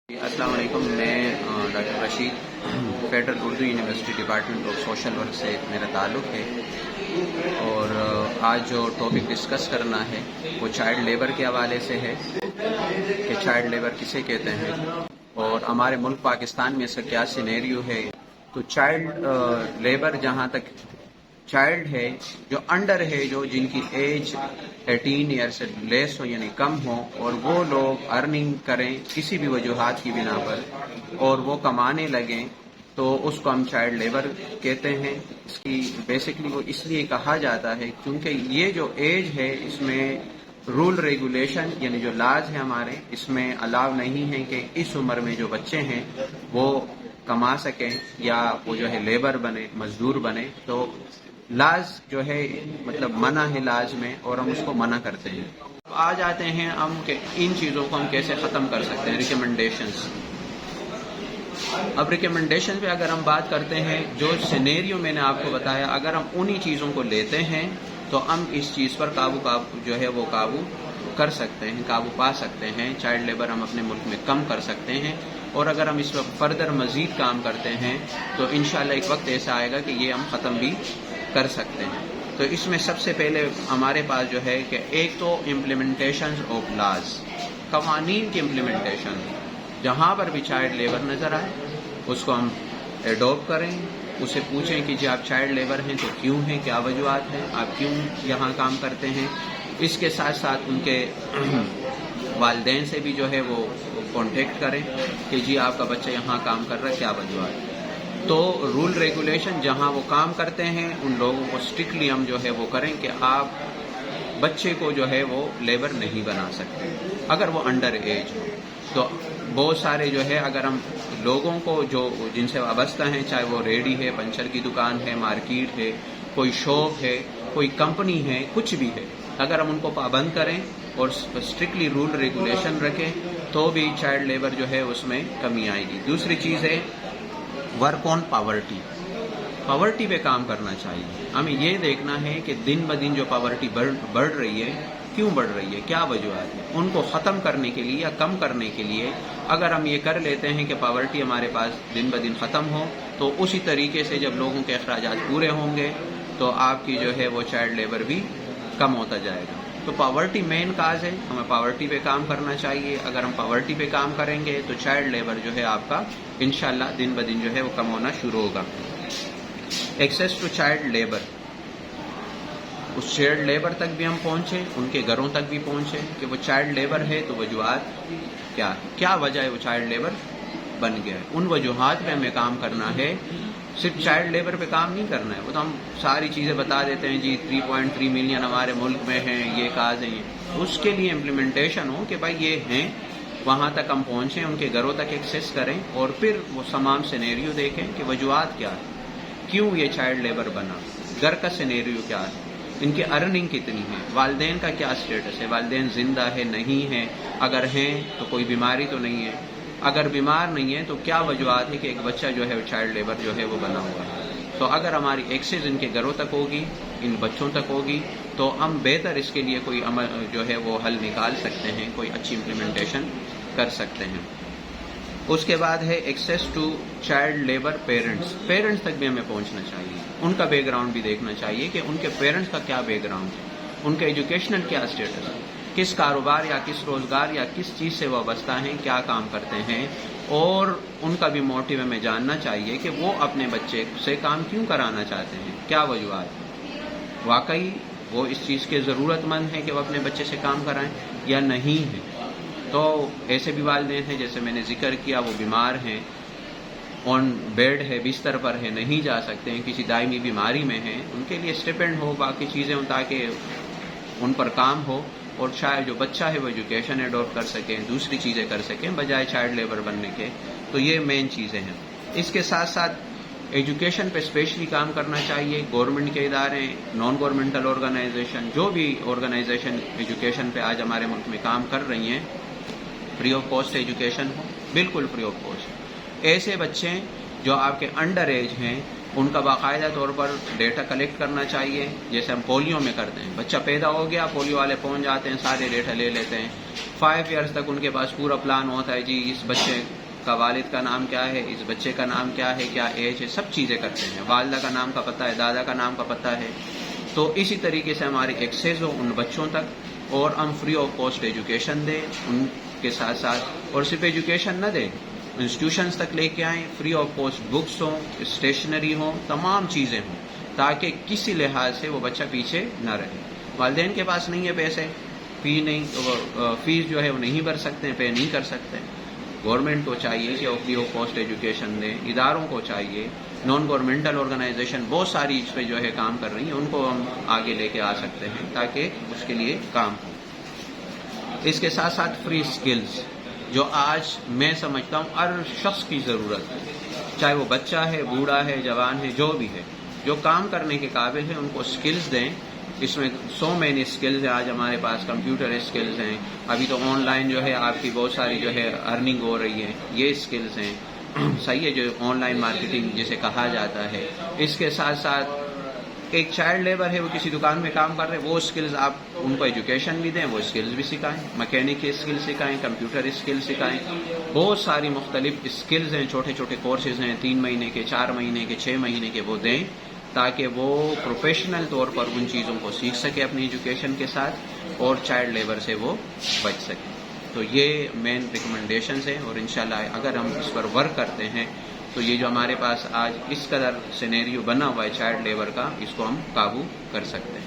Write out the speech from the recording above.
السلام علیکم، میں doctor Rashid federal Urdu university department of social work سے میرا تعلق ہے، اور آج جو ٹاپک ڈسکس کرنا ہے وہ چائلڈ لیبر کے حوالے سے ہے کہ چائلڈ لیبر کسے کہتے ہیں اور ہمارے ملک پاکستان میں اس کا کیا سینیریو ہے۔ تو چائلڈ لیبر جہاں تک چائلڈ ہے جو انڈر ہے، جو جن کی ایج 18 ایئر سے لیس ہو یعنی کم ہو، اور وہ لوگ ارننگ کریں کسی بھی وجوہات کی بنا پر اور وہ کمانے لگیں، تو اس کو ہم چائلڈ لیبر کہتے ہیں۔ اس کی بیسکلی وہ اس لیے کہا جاتا ہے کیونکہ یہ جو ایج ہے اس میں رول ریگولیشن یعنی جو لاز ہیں ہمارے، اس میں الاؤ نہیں ہے کہ اس عمر میں جو بچے ہیں وہ کما سکیں یا وہ جو ہے لیبر بنے، مزدور بنے۔ تو لاز جو ہے مطلب منع ہے لاز میں، اور ہم اس کو منع کرتے ہیں۔ آ جاتے ہیں ہم کہ ان چیزوں کو ہم کیسے ختم کر سکتے ہیں، ریکمنڈیشنز۔ اب ریکمنڈیشن پہ اگر ہم بات کرتے ہیں، جو سینیریو میں نے آپ کو بتایا، اگر ہم انہی چیزوں کو لیتے ہیں تو ہم اس چیز پر قابو جو ہے وہ قابو کر سکتے ہیں، قابو پا سکتے ہیں۔ چائلڈ لیبر ہم اپنے ملک میں کم کر سکتے ہیں، اور اگر ہم اس وقت فردر مزید کام کرتے ہیں تو انشاءاللہ ایک وقت ایسا آئے گا کہ یہ ہم ختم بھی کر سکتے ہیں۔ تو اس میں سب سے پہلے ہمارے پاس جو ہے کہ ایک تو امپلیمنٹیشن آف لاز، قوانین کی امپلیمنٹیشن، جہاں پر بھی چائلڈ لیبر نظر آئے اس کو ہم ایڈوپٹ کریں، اسے پوچھیں کہ جی آپ چائلڈ لیبر ہیں تو کیوں ہیں، کیا وجوہات ہیں، آپ کیوں یہاں کام کرتے ہیں۔ اس کے ساتھ ساتھ ان کے والدین سے بھی جو ہے وہ کانٹیکٹ کریں کہ جی آپ کا بچہ یہاں کام کر رہا ہے، کیا وجوہات ہے۔ تو رول ریگولیشن جہاں وہ کام کرتے ہیں ان لوگوں کو اسٹرکٹلی ہم جو ہے وہ کریں کہ آپ بچے کو جو ہے وہ لیبر نہیں بنا سکتے اگر وہ انڈر ایج ہو۔ تو بہت سارے جو ہے اگر ہم لوگوں کو جو جن سے وابستہ ہیں، چاہے وہ ریڈی ہے، پنچر کی دکان ہے، مارکیٹ ہے، کوئی شاپ ہے، کوئی کمپنی ہے، کچھ بھی ہے، اگر ہم ان کو پابند کریں اور اسٹرکٹلی رول ریگولیشن رکھیں تو بھی چائلڈ لیبر جو ہے اس میں کمی آئے گی۔ دوسری چیز ہے ورک آن پاورٹی۔ پاورٹی پہ کام کرنا چاہیے۔ ہمیں یہ دیکھنا ہے کہ دن بدن جو پاورٹی بڑھ رہی ہے، کیوں بڑھ رہی ہے، کیا وجوہات ہیں، ان کو ختم کرنے کے لیے یا کم کرنے کے لیے اگر ہم یہ کر لیتے ہیں کہ پاورٹی ہمارے پاس دن بدن ختم ہو، تو اسی طریقے سے جب لوگوں کے اخراجات پورے ہوں گے تو آپ کی جو ہے وہ چائلڈ لیبر بھی کم ہوتا جائے گا۔ تو پاورٹی مین کاز ہے، ہمیں پاورٹی پہ کام کرنا چاہیے۔ اگر ہم پاورٹی پہ کام کریں گے تو چائلڈ لیبر جو ہے آپ کا انشاءاللہ دن بدن جو ہے وہ کم ہونا شروع ہوگا۔ ایکسیس ٹو چائلڈ لیبر، اس چائلڈ لیبر تک بھی ہم پہنچیں، ان کے گھروں تک بھی پہنچیں کہ وہ چائلڈ لیبر ہے تو وجوہات کیا ہے، کیا وجہ ہے وہ چائلڈ لیبر بن گیا ہے۔ ان وجوہات پہ ہمیں کام کرنا ہے، صرف چائلڈ لیبر پہ کام نہیں کرنا ہے۔ وہ تو ہم ساری چیزیں بتا دیتے ہیں، جی 3.3 ملین ہمارے ملک میں ہیں، یہ کاز ہیں، اس کے لیے امپلیمنٹیشن ہو کہ بھائی یہ ہیں، وہاں تک ہم پہنچیں، ان کے گھروں تک ایکسیس کریں، اور پھر وہ تمام سینیریو دیکھیں کہ وجوہات کیا ہے، کیوں یہ چائلڈ لیبر بنا، گھر کا سینیریو کیا ہے، ان کی ارننگ کتنی ہے، والدین کا کیا اسٹیٹس ہے، والدین زندہ ہے نہیں ہے، اگر ہیں تو کوئی بیماری تو نہیں ہے، اگر بیمار نہیں ہے تو کیا وجوہات ہے کہ ایک بچہ جو ہے چائلڈ لیبر جو ہے وہ بنا ہوا ہے۔ تو اگر ہماری ایکسیس ان کے گھروں تک ہوگی، ان بچوں تک ہوگی، تو ہم بہتر اس کے لیے کوئی عمل جو ہے وہ حل نکال سکتے ہیں، کوئی اچھی امپلیمنٹیشن کر سکتے ہیں۔ اس کے بعد ہے access to child labour parents تک بھی ہمیں پہنچنا چاہیے، ان کا بیک گراؤنڈ بھی دیکھنا چاہیے کہ ان کے پیرنٹس کا کیا بیک گراؤنڈ ہے، ان کا ایجوکیشنل کیا اسٹیٹس ہے، کس کاروبار یا کس روزگار یا کس چیز سے وابستہ ہیں، کیا کام کرتے ہیں، اور ان کا بھی موٹیو ہمیں جاننا چاہیے کہ وہ اپنے بچے سے کام کیوں کرانا چاہتے ہیں، کیا وجوہات ہیں، واقعی وہ اس چیز کے ضرورت مند ہیں کہ وہ اپنے بچے سے کام کرائیں یا نہیں ہیں۔ تو ایسے بھی والدین ہیں جیسے میں نے ذکر کیا، وہ بیمار ہیں، آن بیڈ ہے، بستر پر ہے، نہیں جا سکتے ہیں، کسی دائمی بیماری میں ہیں، ان کے لیے اسٹیپینڈ ہو، باقی چیزیں ہوں تاکہ ان پر کام ہو، اور شاید جو بچہ ہے وہ ایجوکیشن ایڈاپٹ کر سکیں، دوسری چیزیں کر سکیں بجائے چائلڈ لیبر بننے کے۔ تو یہ مین چیزیں ہیں۔ اس کے ساتھ ساتھ ایجوکیشن پہ اسپیشلی کام کرنا چاہیے۔ گورنمنٹ کے ادارے، نان گورنمنٹل آرگنائزیشن، جو بھی آرگنائزیشن ایجوکیشن پہ آج ہمارے ملک میں کام کر رہی ہیں، فری آف کاسٹ ایجوکیشن ہو، بالکل فری آف کاسٹ۔ ایسے بچے جو آپ کے انڈر ایج ہیں ان کا باقاعدہ طور پر ڈیٹا کلیکٹ کرنا چاہیے، جیسے ہم پولیو میں کرتے ہیں، بچہ پیدا ہو گیا، پولیو والے پہنچ جاتے ہیں، سارے ڈیٹا لے لیتے ہیں، 5 ایئرس تک ان کے پاس پورا پلان ہوتا ہے، جی اس بچے کا والد کا نام کیا ہے، اس بچے کا نام کیا ہے، کیا ایج ہے، سب چیزیں کرتے ہیں، والدہ کا نام کا پتہ ہے، دادا کا نام کا پتہ ہے. تو اسی طریقے سے ہماری ایکسیس ہو ان بچوں تک، اور ہم فری آف کاسٹ ایجوکیشن دیں ان کے ساتھ ساتھ. اور صرف ایجوکیشن نہ دیں، انسٹیٹیوشنز تک لے کے آئیں، فری آف کاسٹ بکس ہوں، اسٹیشنری ہوں، تمام چیزیں ہوں، تاکہ کسی لحاظ سے وہ بچہ پیچھے نہ رہے. والدین کے پاس نہیں ہے پیسے، فیس جو ہے وہ نہیں بھر سکتے ہیں، پے نہیں کر سکتے. گورنمنٹ کو چاہیے کہ وہ فری آف کاسٹ ایجوکیشن دیں، اداروں کو چاہیے، نان گورنمنٹل آرگنائزیشن بہت ساری اس پہ جو ہے کام کر رہی ہیں، ان کو ہم آگے لے کے آ سکتے ہیں تاکہ اس کے لیے کام ہو. اس کے ساتھ ساتھ فری اسکلز، جو آج میں سمجھتا ہوں ہر شخص کی ضرورت ہے، چاہے وہ بچہ ہے، بوڑھا ہے، جوان ہے، جو بھی ہے، جو کام کرنے کے قابل ہے ان کو اسکلز دیں. اس میں مینی اسکلز ہیں. آج ہمارے پاس کمپیوٹر اسکلز ہیں، ابھی تو آن لائن جو ہے آپ کی بہت ساری جو ہے ارننگ ہو رہی ہے، یہ اسکلز ہیں. صحیح ہے، جو آن لائن مارکیٹنگ جسے کہا جاتا ہے. اس کے ساتھ ساتھ ایک چائلڈ لیبر ہے، وہ کسی دکان میں کام کر رہے ہیں، وہ اسکلز آپ ان کو ایجوکیشن بھی دیں، وہ اسکلز بھی سکھائیں، مکینک کی اسکل سکھائیں، کمپیوٹر اسکل سکھائیں. بہت ساری مختلف اسکلز ہیں، چھوٹے چھوٹے کورسز ہیں، 3 مہینے کے، 4 مہینے کے، 6 مہینے کے، وہ دیں تاکہ وہ پروفیشنل طور پر ان چیزوں کو سیکھ سکے اپنی ایجوکیشن کے ساتھ، اور چائلڈ لیبر سے وہ بچ سکے. تو یہ مین ریکمنڈیشنز ہیں، اور انشاءاللہ اگر ہم اس پر ورک کرتے ہیں تو یہ جو ہمارے پاس آج اس قدر سینیریو بنا ہوا ہے چائلڈ لیبر کا، اس کو ہم قابو کر سکتے ہیں.